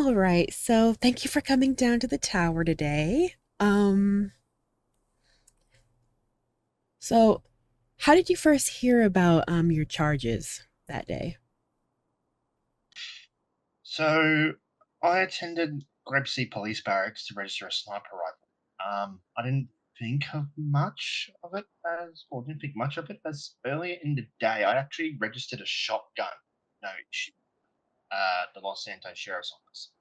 All right. So, thank you for coming down to the tower today. Um, so how did you first hear about your charges that day? So I attended Grebsey Police Barracks to register a sniper rifle. I didn't think of much of it or didn't think much of it as earlier in the day I actually registered a shotgun. No issue. The Los Santos Sheriff's Office.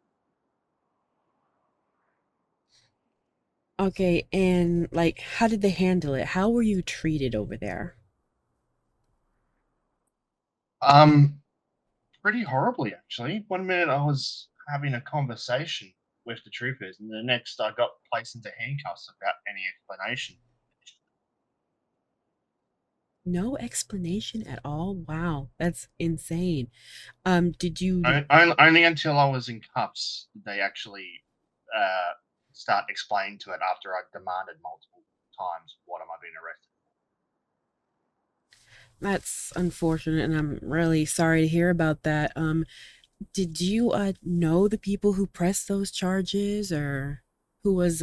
Okay, and like how did they handle it? How were you treated over there? Um, Pretty horribly actually. One minute I was having a conversation with the troopers, and the next I got placed into handcuffs without any explanation. No explanation at all? Wow, that's insane. Did you Only until I was in cuffs did they actually uh, start explaining to it after I demanded multiple times, "What am I being arrested That's unfortunate and I'm really sorry to hear about that. Did you know the people who pressed those charges or who was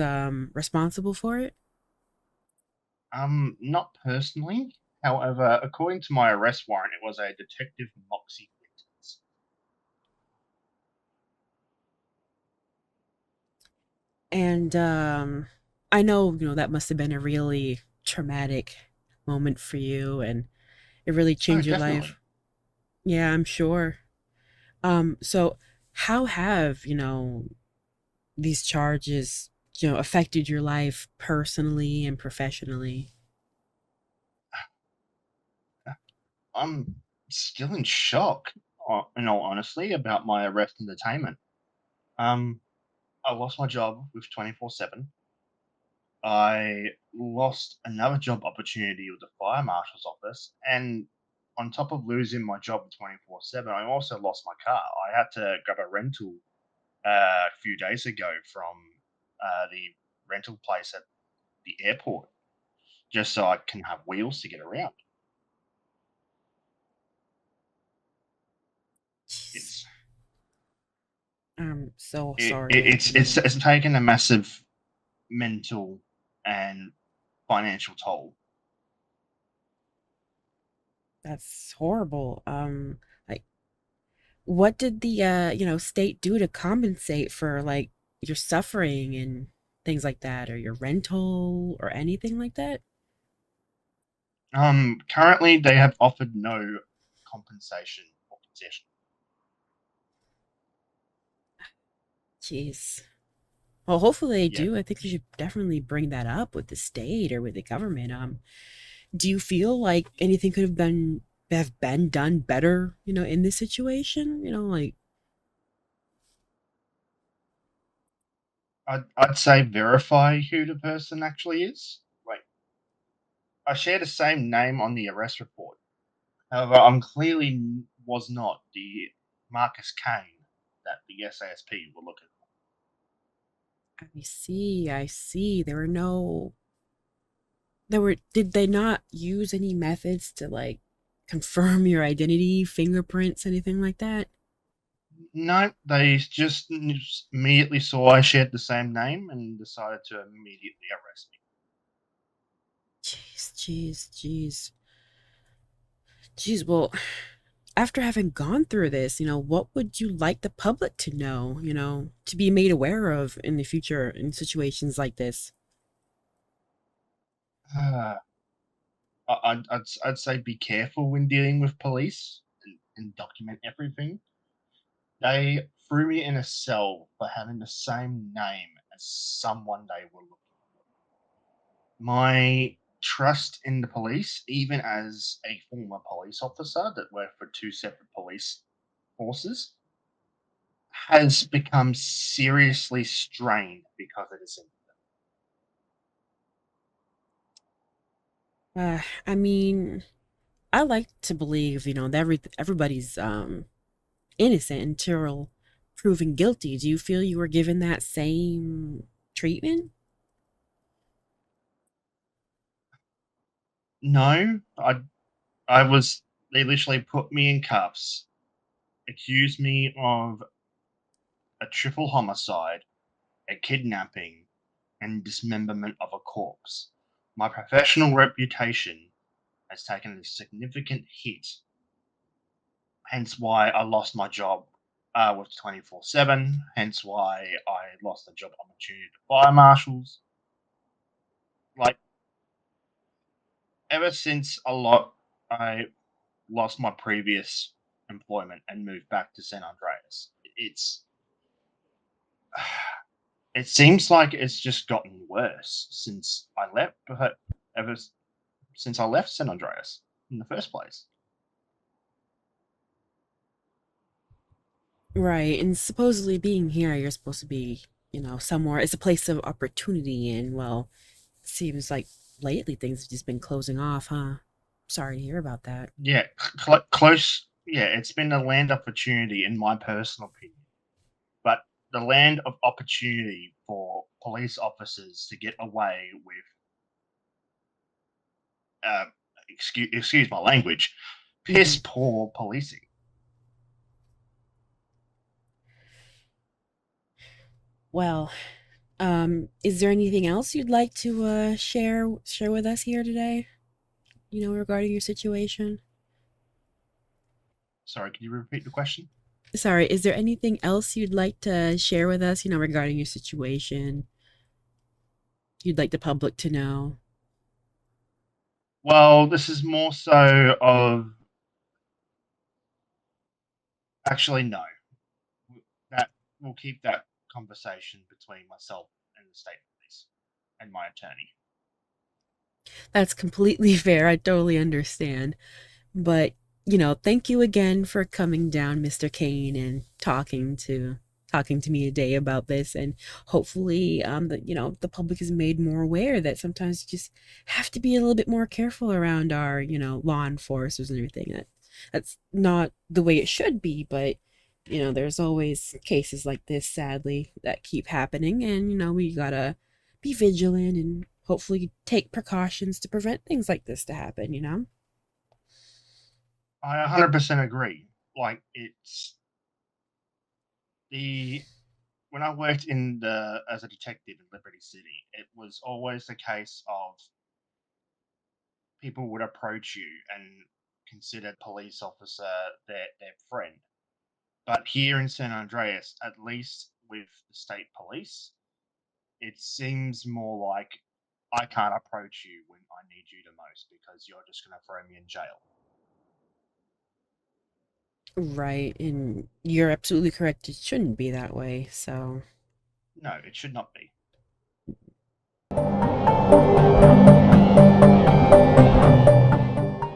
responsible for it? for?" Not personally. However, according to my arrest warrant, it was a detective Moxie Winters. And I know, that must have been a really traumatic moment for you and it really Oh, changed your life. definitely. Yeah, I'm sure. So how have, these charges, affected your life personally and professionally? I'm still in shock, in all honesty, about my arrest and detainment. Um, I lost my job with 24/7. I lost another job opportunity with the fire marshal's office, and on top of losing my job at 24/7, I also lost my car. I had to grab a rental a few days ago from the rental place at the airport just so I can have wheels to get around. Jeez, It's I'm so it, sorry it, to it's it's it's taken a massive mental and financial toll. that's horrible. Like what did the state do to compensate for like your suffering and things like that or your rental or anything like that? Currently they have offered no compensation or concession. Jeez. Well, hopefully they Yeah. do. I think you should definitely bring that up with the state or with the government. Do you feel like anything could have been done better, in this situation? Like I'd say verify who the person actually is. Like, I share the same name on the arrest report. However, I'm clearly was not the Marcus Kane that the SASP were looking I see. Did they not use any methods to like confirm your identity, fingerprints, anything like that? for. No, they just immediately saw I shared the same name and decided to immediately arrest me. Jeez. Well, after having gone through this, what would you like the public to know, to be made aware of in the future in situations like this? I'd say be careful when dealing with police and document everything. They threw me in a cell for having the same name as someone they were looking. My trust in the police, even as a former police officer that worked for two separate police forces, has become seriously strained because of this. I mean, I like to believe, that everybody's innocent until proven guilty. Do you feel you were given that same treatment? No, I was. They literally put me in cuffs, accused me of a triple homicide, a kidnapping, and dismemberment of a corpse. My professional reputation has taken a significant hit, hence why I lost my job with 24/7, hence why I lost the job opportunity to fire marshals. Like, ever since I lost my previous employment and moved back to San Andreas, it seems like it's just gotten worse since I left, but ever since I left San Andreas in the first place. Right, and supposedly being here, you're supposed to be, somewhere. It's a place of opportunity, and well, seems like lately things have just been closing off, huh? Sorry to hear about that. Yeah, close. Yeah, it's been a land opportunity, in my personal opinion. But the land of opportunity for police officers to get away with, uh, excuse my language, piss Hmm. poor policing. Well, is there anything else you'd like to share with us here today? Regarding your situation. Sorry, can you repeat the question? Sorry, is there anything else you'd like to share with us? Regarding your situation, you'd like the public to know. Well, this is more so of actually no. That we'll keep that conversation between myself and the state police and my attorney. That's completely fair. I totally understand. But, thank you again for coming down, Mr. Kane, and talking to me today about this. And hopefully, the public is made more aware that sometimes you just have to be a little bit more careful around our, law enforcers and everything. That's not the way it should be, but there's always cases like this, sadly, that keep happening, and we gotta be vigilant and hopefully take precautions to prevent things like this to happen. I 100% agree. Like, it's the when I worked in the as a detective in Liberty City, it was always the case of people would approach you and consider police officer their friend. But here in San Andreas, at least with the state police, it seems more like I can't approach you when I need you the most because you're just going to throw me in jail. Right, and you're absolutely correct. It shouldn't be that way. So, No, it should not be.